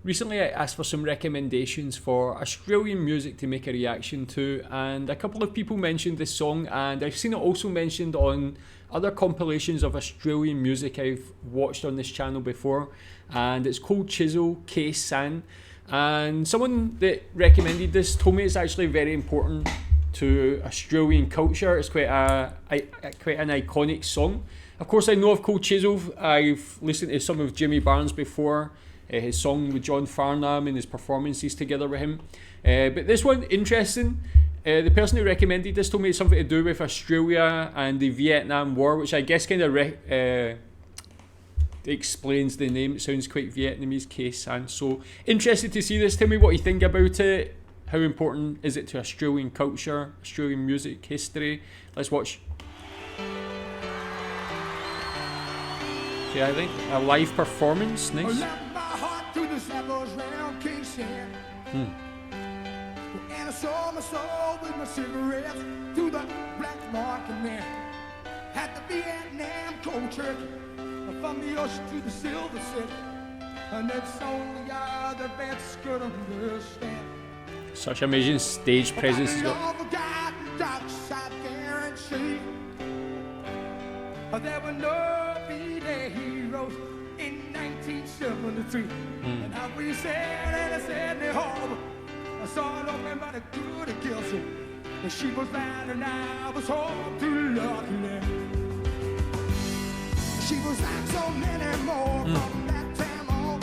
recently I asked for some recommendations for Australian music to make a reaction to, and a couple of people mentioned this song, and I've seen it also mentioned on other compilations of Australian music I've watched on this channel before, and it's called Chisel, Khe Sanh. And someone that recommended this told me it's actually very important to Australian culture. It's quite an iconic song. Of course, I know of Cold Chisel. I've listened to some of Jimmy Barnes before, his song with John Farnham and his performances together with him. But this one, interesting. The person who recommended this told me it's something to do with Australia and the Vietnam War, which I guess kind of explains the name. It sounds quite Vietnamese, Khe Sanh. So interested to see this. Tell me what you think about it. How important is it to Australian culture, Australian music, history? Let's watch. Okay, I think a live performance. Nice. And I sold my soul with my cigarettes to the black market man. Had the Vietnam cold turkey from the ocean to the silver city, and it's only other vets could understand. Such amazing stage presence as well. There were no V-Day heroes in 1973, and how we said and I said in the harbor. I saw no man but a good and guilty. And she was blind and I was home to lucky land. She was like so many more from that time on.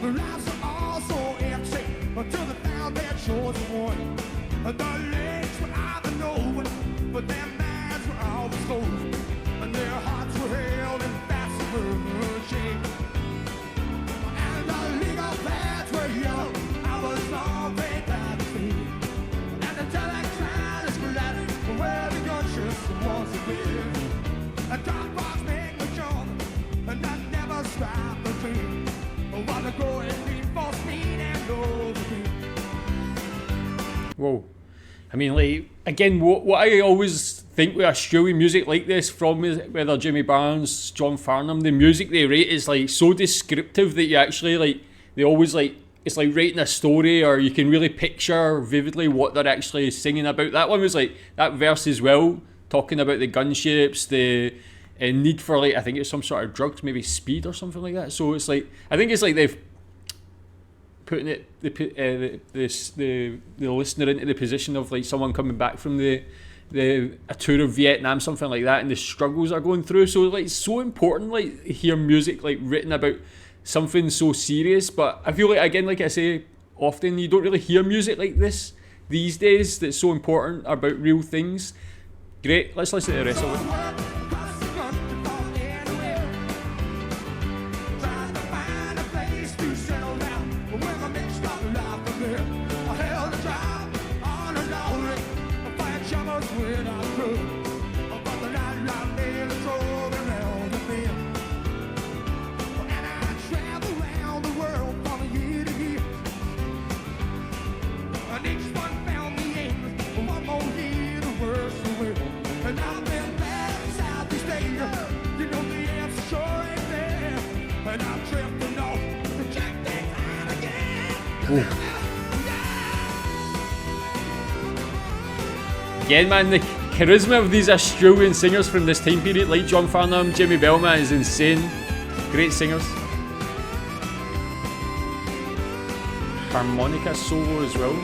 The lives are all so empty until they found their chosen one. The legs were either open, but their minds were always closed, and their hearts were held in fast chain. And the legal pads were yellow. Whoa. I mean, like, again, what I always think with Australian music like this, from whether Jimmy Barnes, John Farnham, the music they write is like so descriptive that you actually like, they always like, it's like writing a story, or you can really picture vividly what they're actually singing about. That one was like, that verse as well, talking about the gunships, the need for, like, I think it's some sort of drugs, maybe speed or something like that. So it's like, I think it's like they've putting it the listener into the position of like someone coming back from a tour of Vietnam, something like that, and the struggles they're going through. So like, it's so important, like, hear music like written about something so serious. But I feel like, again, like I say often, you don't really hear music like this these days that's so important about real things. Great, let's listen to the rest of it. Again, man, the charisma of these Australian singers from this time period, like John Farnham, Jimmy Bellman, is insane. Great singers. Harmonica solo as well.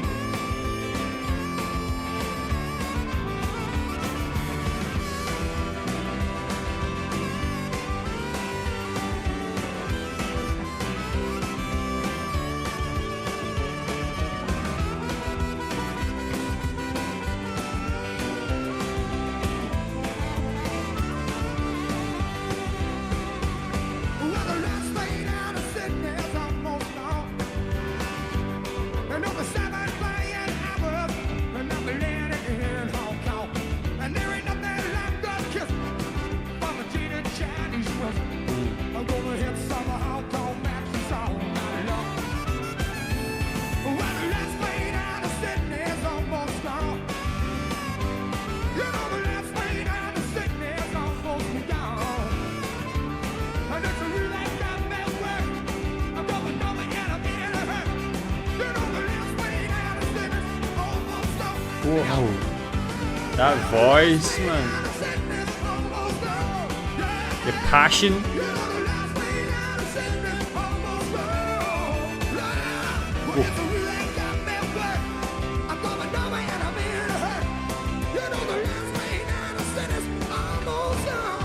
And over 7 Whoa. That voice, man. The passion.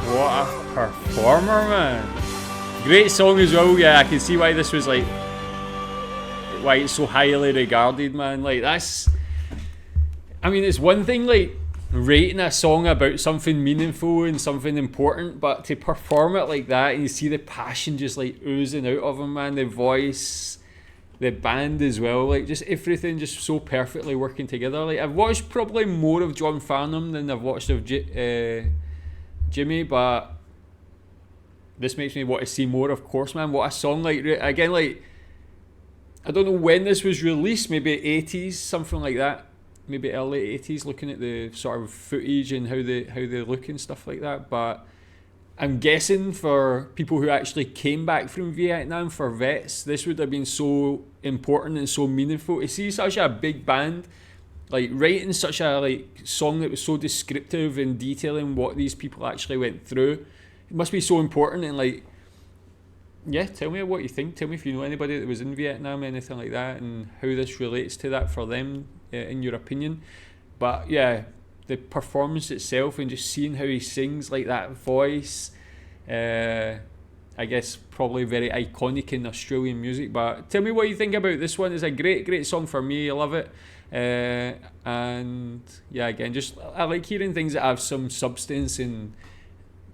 What a performer, man. Great song as well. Yeah, I can see why this was like, why it's so highly regarded, man. Like, that's, I mean, it's one thing like rating a song about something meaningful and something important, but to perform it like that and you see the passion just like oozing out of him, man. The voice, the band as well, like just everything just so perfectly working together. Like, I've watched probably more of John Farnham than I've watched of Jimmy, but this makes me want to see more, of course, man. What a song. Like, again, like, I don't know when this was released, maybe 80s, something like that, maybe early 80s, looking at the sort of footage and how they look and stuff like that. But I'm guessing for people who actually came back from Vietnam, for vets, this would have been so important and so meaningful to see such a big band like writing such a like song that was so descriptive and detailing what these people actually went through. It must be so important. And like, yeah, tell me what you think. Tell me if you know anybody that was in Vietnam, anything like that, and how this relates to that for them, in your opinion. But yeah, the performance itself and just seeing how he sings, like that voice, I guess probably very iconic in Australian music. But tell me what you think about this one. It's a great song for me. I love it. And yeah, again, just I like hearing things that have some substance and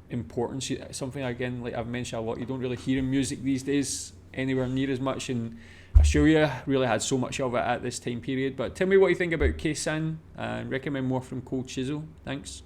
importance. Something, again, like I've mentioned a lot, you don't really hear in music these days anywhere near as much, and Australia really had so much of it at this time period. But tell me what you think about Khe Sanh and recommend more from Cold Chisel. Thanks.